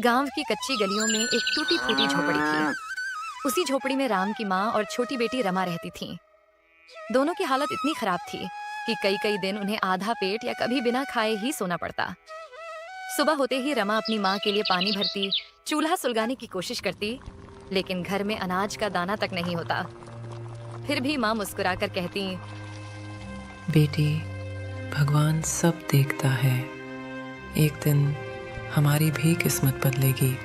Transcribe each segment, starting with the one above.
गांव की कच्ची गलियों में एक टूटी फूटी झोपड़ी थी। उसी झोपड़ी में राम की माँ और छोटी बेटी रमा रहती थीं। दोनों की हालत इतनी खराब थी कि कई कई दिन उन्हें आधा पेट या कभी बिना खाए ही सोना पड़ता। सुबह होते ही रमा अपनी माँ के लिए पानी भरती, चूल्हा सुलगाने की कोशिश करती, लेकिन घर में अनाज का दाना तक नहीं होता। फिर भी माँ मुस्कुराकर कहती, बेटी, भगवान सब देखता है। एक दिन हमारी भी किस्मत बदलेगी।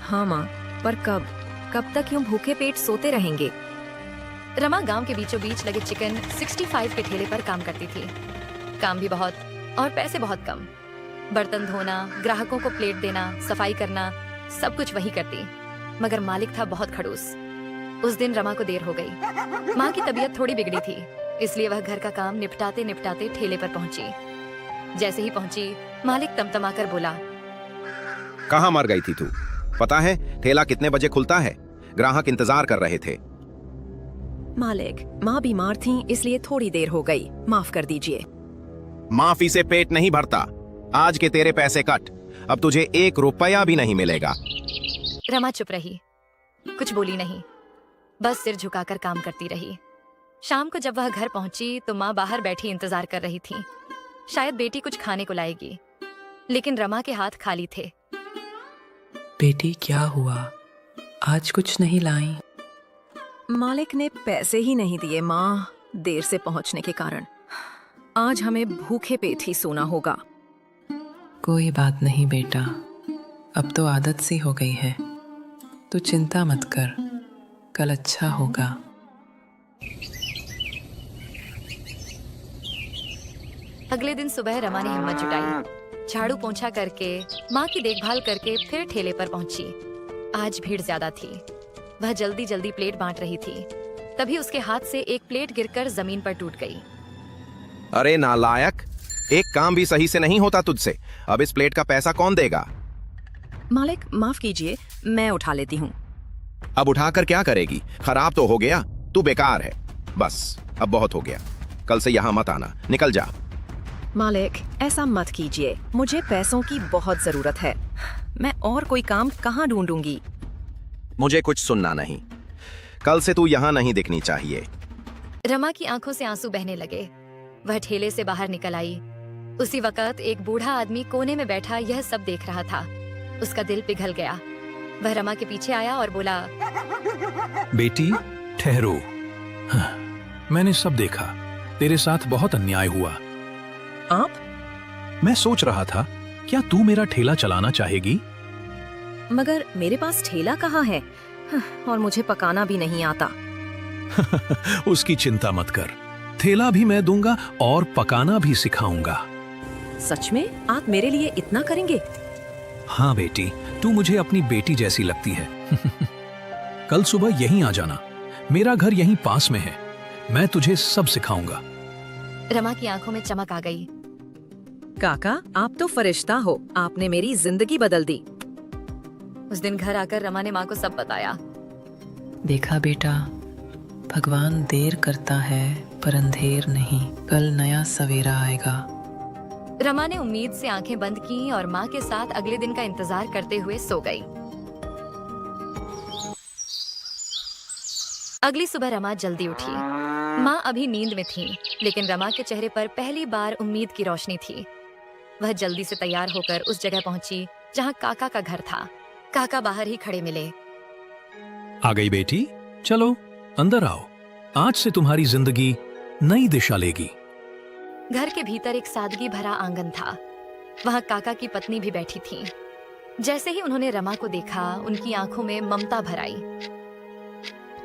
हाँ माँ, पर कब तक यूं भूखे पेट सोते रहेंगे? रमा गांव के बीचों बीच लगे चिकन 65 के ठेले पर काम करती थी। काम भी बहुत और पैसे बहुत कम। बर्तन धोना, ग्राहकों को प्लेट देना, सफाई करना, सब कुछ वही करती। मगर मालिक था बहुत खड़ूस। उस दिन रमा को देर हो गई। माँ की तबीयत थोड़ी बिगड़ी थी, इसलिए वह घर का काम निपटाते निपटाते ठेले पर पहुंची। जैसे ही पहुंची, मालिक तमतमाकर बोला, कहाँ मर गई थी तू? पता है ठेला कितने बजे खुलता है? ग्राहक इंतजार कर रहे थे। मालिक, माँ बीमार थीं, इसलिए थोड़ी देर हो गई, माफ कर दीजिए। माफी से पेट नहीं भरता। आज के तेरे पैसे कट। अब तुझे 1 रुपया भी नहीं मिलेगा। रमा चुप रही, कुछ बोली नहीं, बस सिर झुकाकर काम करती रही। शाम को जब वह घर पहुंची तो माँ बाहर बैठी इंतजार कर रही थी। शायद बेटी कुछ खाने को लाएगी, लेकिन रमा के हाथ खाली थे। बेटी, क्या हुआ? आज कुछ नहीं लाई? मालिक ने पैसे ही नहीं दिए माँ, देर से पहुंचने के कारण। आज हमें भूखे पेट ही सोना होगा। कोई बात नहीं बेटा, अब तो आदत सी हो गई है। तू चिंता मत कर, कल अच्छा होगा। अगले दिन सुबह रमा ने हिम्मत जुटाई, झाड़ू पोंछा करके, माँ की देखभाल करके फिर ठेले पर पहुंची। आज भीड़ ज्यादा थी। वह जल्दी जल्दी प्लेट बांट रही थी। तभी उसके हाथ से एक प्लेट गिरकर जमीन पर टूट गई। अरे नालायक, एक काम भी सही से नहीं होता तुझसे। अब इस प्लेट का पैसा कौन देगा? मालिक, माफ कीजिए, मैं उठा लेती हूँ। अब उठाकर क्या करेगी? खराब तो हो गया, तू बेकार है। बस अब बहुत हो गया, कल से यहाँ मत आना, निकल जा। मालिक, ऐसा मत कीजिए, मुझे पैसों की बहुत जरूरत है। मैं और कोई काम कहाँ ढूंढूंगी? मुझे कुछ सुनना नहीं। कल से तू यहाँ नहीं दिखनी चाहिए। रमा की आंखों से आंसू बहने लगे। वह ठेले से बाहर निकल आई। उसी वक्त एक बूढ़ा आदमी कोने में बैठा यह सब देख रहा था। उसका दिल पिघल गया। वह रमा के पीछे आया और बोला, बेटी ठहरो। हाँ, मैंने सब देखा। तेरे साथ बहुत अन्याय हुआ। आप? मैं सोच रहा था, क्या तू मेरा ठेला चलाना चाहेगी? मगर मेरे पास ठेला कहाँ है? और मुझे पकाना भी नहीं आता। उसकी चिंता मत कर, ठेला भी मैं दूंगा और पकाना भी सिखाऊंगा। सच में? आप मेरे लिए इतना करेंगे? हाँ बेटी, तू मुझे अपनी बेटी जैसी लगती है। कल सुबह यहीं आ जाना, मेरा घर यहीं पास में है। मैं तुझे सब सिखाऊंगा। रमा की आंखों में चमक आ गई। काका, आप तो फरिश्ता हो, आपने मेरी जिंदगी बदल दी। उस दिन घर आकर रमा ने माँ को सब बताया। देखा बेटा, भगवान देर करता है पर अंधेर नहीं। कल नया सवेरा आएगा। रमा ने उम्मीद से आंखें बंद की और माँ के साथ अगले दिन का इंतजार करते हुए सो गई। अगली सुबह रमा जल्दी उठी। माँ अभी नींद में थी, लेकिन रमा के चेहरे पर पहली बार उम्मीद की रोशनी थी। वह जल्दी से तैयार होकर उस जगह पहुंची जहाँ काका का घर था। काका बाहर ही खड़े मिले। आ गई बेटी, चलो अंदर आओ। आज से तुम्हारी जिंदगी नई दिशा लेगी। घर के भीतर एक सादगी भरा आंगन था। वहाँ काका की पत्नी भी बैठी थी। जैसे ही उन्होंने रमा को देखा, उनकी आंखों में ममता भर आई।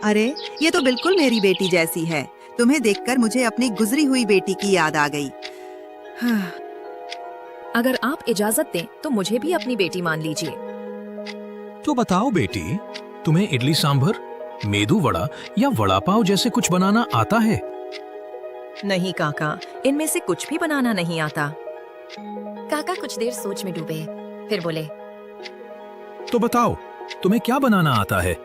अरे, ये तो बिल्कुल मेरी बेटी जैसी है। तुम्हें देखकर मुझे अपनी गुजरी हुई बेटी की याद आ गई। अगर आप इजाजत दें तो मुझे भी अपनी बेटी मान लीजिए। तो बताओ बेटी, तुम्हें इडली सांभर, मेदू वड़ा या वड़ा पाव जैसे कुछ बनाना आता है? नहीं काका, इनमें से कुछ भी बनाना नहीं आता। काका कुछ देर सोच में डूबे, फिर बोले, तो बताओ, तुम्हें क्या बनाना आता है?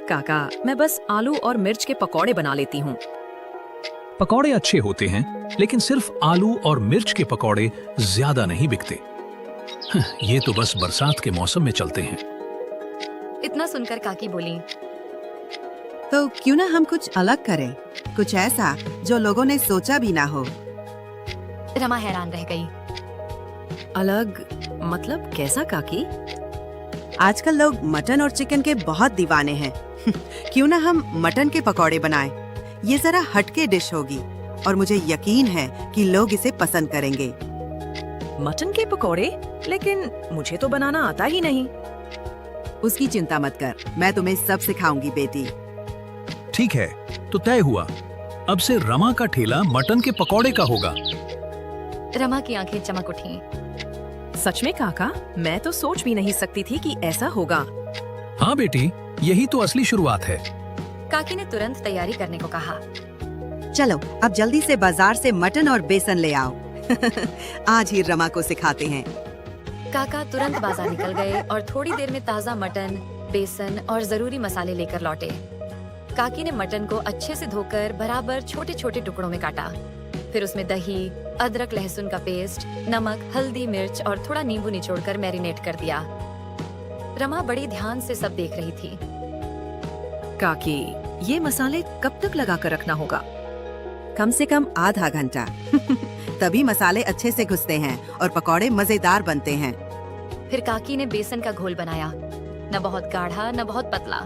काका, मैं बस आलू और मिर्च के पकौड़े बना लेती हूँ। पकौड़े अच्छे होते हैं, लेकिन सिर्फ आलू और मिर्च के पकौड़े ज्यादा नहीं बिकते। ये तो बस बरसात के मौसम में चलते हैं। इतना सुनकर काकी बोली, तो क्यों ना हम कुछ अलग करें, कुछ ऐसा जो लोगों ने सोचा भी ना हो। रमा हैरान रह गई। अलग मतलब कैसा काकी? आजकल लोग मटन और चिकन के बहुत दीवाने हैं। क्यों ना हम मटन के पकौड़े बनाएं। ये जरा हटके डिश होगी और मुझे यकीन है कि लोग इसे पसंद करेंगे। मटन के पकोड़े? लेकिन मुझे तो बनाना आता ही नहीं। उसकी चिंता मत कर, मैं तुम्हें सब सिखाऊंगी बेटी। ठीक है, तो तय हुआ। अब से रमा का ठेला मटन के पकौड़े का होगा। रमा की आंखें चमक उठी। सच में काका? मैं तो सोच भी नहीं सकती थी कि ऐसा होगा। हाँ बेटी, यही तो असली शुरुआत है। काकी ने तुरंत तैयारी करने को कहा। चलो अब जल्दी से बाजार से मटन और बेसन ले आओ। आज ही रमा को सिखाते हैं। काका तुरंत बाजार निकल गए और थोड़ी देर में ताजा मटन, बेसन और जरूरी मसाले लेकर लौटे। काकी ने मटन को अच्छे से धोकर बराबर छोटे छोटे टुकड़ों में काटा। फिर उसमें दही, अदरक लहसुन का पेस्ट, नमक, हल्दी, मिर्च और थोड़ा नींबू निचोड़कर मैरिनेट कर दिया। रमा बड़ी ध्यान से सब देख रही थी। काकी, ये मसाले कब तक लगा कर रखना होगा? कम से कम आधा घंटा। तभी मसाले अच्छे से घुसते हैं और पकौड़े मजेदार बनते हैं। फिर काकी ने बेसन का घोल बनाया, न बहुत गाढ़ा न बहुत पतला।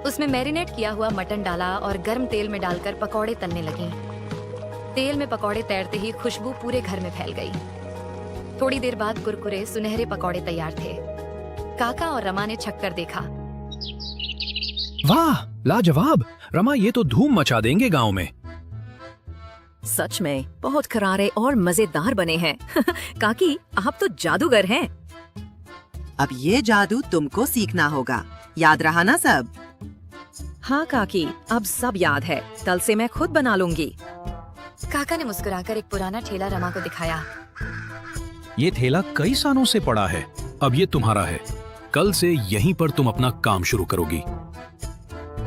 उसमें मैरिनेट किया हुआ मटन डाला और गर्म तेल में डालकर पकौड़े तलने लगी। तेल में पकौड़े तैरते ही खुशबू पूरे घर में फैल गई। थोड़ी देर बाद कुरकुरे सुनहरे पकौड़े तैयार थे। काका और रमा ने छक्कर देखा। वाह, लाजवाब! रमा, ये तो धूम मचा देंगे गांव में। सच में बहुत करारे और मजेदार बने हैं। काकी, आप तो जादूगर हैं। अब ये जादू तुमको सीखना होगा, याद रहा ना सब? हाँ काकी, अब सब याद है। कल से मैं खुद बना लूंगी। काका ने मुस्कुराकर एक पुराना ठेला रमा को दिखाया। ये ठेला कई सालों से पड़ा है, अब ये तुम्हारा है। कल से यहीं पर तुम अपना काम शुरू करोगी।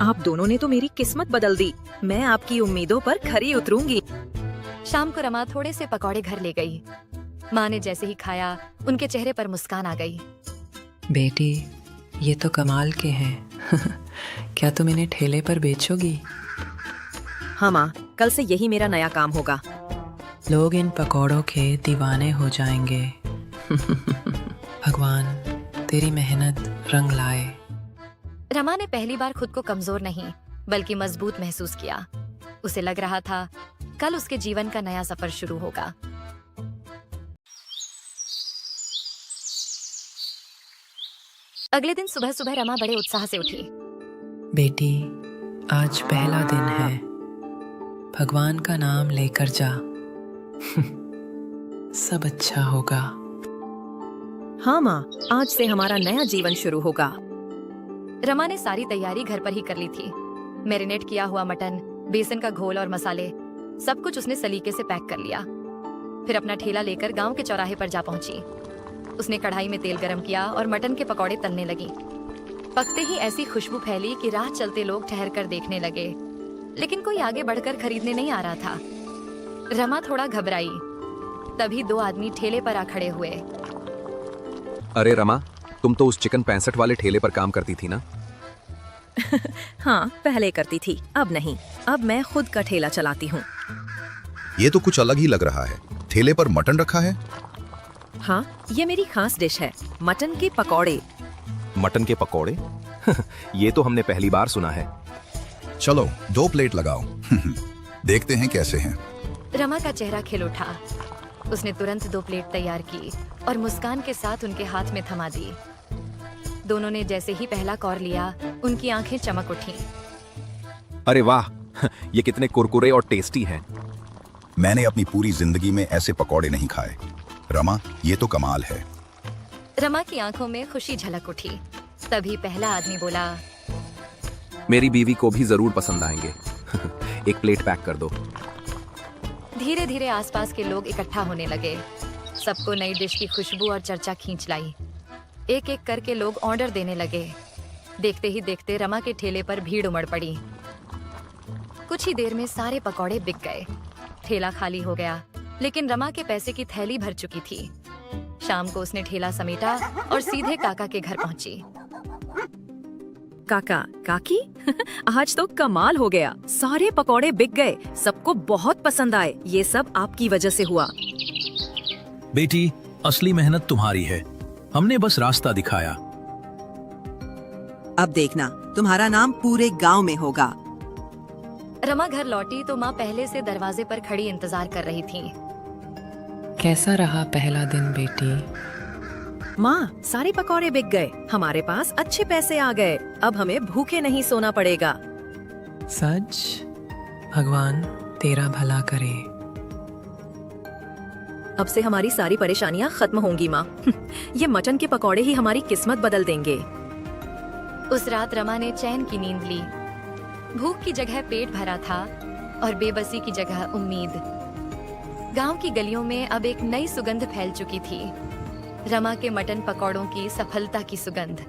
आप दोनों ने तो मेरी किस्मत बदल दी। मैं आपकी उम्मीदों पर खरी उतरूंगी। शाम को रमा थोड़े से पकौड़े घर ले गई। माँ ने जैसे ही खाया, उनके चेहरे पर मुस्कान आ गई। बेटी, ये तो कमाल के हैं। क्या तुम इन्हें ठेले पर बेचोगी? हाँ माँ, कल से यही मेरा नया काम होगा। लोग इन पकौड़ों के दीवाने हो जाएंगे। भगवान तेरी मेहनत रंग लाए। रमा ने पहली बार खुद को कमजोर नहीं बल्कि मजबूत महसूस किया। उसे लग रहा था कल उसके जीवन का नया सफर शुरू होगा। अगले दिन सुबह सुबह रमा बड़े उत्साह से उठी। बेटी, आज पहला दिन है। भगवान का नाम लेकर जा। सब अच्छा होगा। हाँ माँ, आज से हमारा नया जीवन शुरू होगा। रमा ने सारी तैयारी घर पर ही कर ली थी। मैरिनेट किया हुआ मटन, बेसन का घोल और मसाले, सब कुछ उसने सलीके से पैक कर लिया। फिर अपना ठेला लेकर गांव के चौराहे पर जा पहुंची। उसने कढ़ाई में तेल गरम किया और मटन के पकौड़े तलने लगी। पकते ही ऐसी खुशबू फैली कि राह चलते लोग ठहर कर देखने लगे, लेकिन कोई आगे बढ़कर खरीदने नहीं आ रहा था। रमा थोड़ा घबराई। तभी दो आदमी ठेले पर आ खड़े हुए। अरे रमा, तुम तो उस चिकन 65 वाले ठेले पर काम करती थी ना? हाँ, पहले करती थी, अब नहीं। अब मैं खुद का ठेला चलाती हूँ। ये तो कुछ अलग ही लग रहा है। ठेले पर मटन रखा है? हाँ, ये मेरी खास डिश है, मटन के पकौड़े। मटन के पकौड़े? ये तो हमने पहली बार सुना है। चलो 2 प्लेट लगाओ। देखते हैं कैसे हैं। रमा का चेहरा खिल उठा। उसने तुरंत 2 प्लेट तैयार की और मुस्कान के साथ उनके हाथ में थमा दी। दोनों ने जैसे ही पहला कौर लिया, उनकी आंखें चमक उठीं। अरे वाह, ये कितने कुरकुरे और टेस्टी हैं। मैंने अपनी पूरी जिंदगी में ऐसे पकौड़े नहीं खाए। रमा, ये तो कमाल है। रमा की आंखों में खुशी झलक उठी। तभी पहला आदमी बोला, मेरी बीवी को भी जरूर पसंद आएंगे। एक प्लेट पैक कर दो। धीरे धीरे आसपास के लोग इकट्ठा होने लगे। सबको नई डिश की खुशबू और चर्चा खींच लाई। एक एक करके लोग ऑर्डर देने लगे। देखते ही देखते रमा के ठेले पर भीड़ उमड़ पड़ी। कुछ ही देर में सारे पकौड़े बिक गए। ठेला खाली हो गया, लेकिन रमा के पैसे की थैली भर चुकी थी। शाम को उसने ठेला समेटा और सीधे काका के घर पहुंची। काका काकी आज तो कमाल हो गया, सारे पकौड़े बिक गए, सबको बहुत पसंद आए। ये सब आपकी वजह से हुआ। बेटी, असली मेहनत तुम्हारी है, हमने बस रास्ता दिखाया। अब देखना तुम्हारा नाम पूरे गांव में होगा। रमा घर लौटी तो माँ पहले से दरवाजे पर खड़ी इंतजार कर रही थी। कैसा रहा पहला दिन बेटी? माँ, सारे पकौड़े बिक गए, हमारे पास अच्छे पैसे आ गए, अब हमें भूखे नहीं सोना पड़ेगा। सच? भगवान तेरा भला करे। अब से हमारी सारी परेशानियाँ खत्म होंगी माँ। ये मटन के पकौड़े ही हमारी किस्मत बदल देंगे। उस रात रमा ने चैन की नींद ली। भूख की जगह पेट भरा था और बेबसी की जगह उम्मीद। गांव की गलियों में अब एक नई सुगंध फैल चुकी थी, रमा के मटन पकौड़ों की सफलता की सुगंध।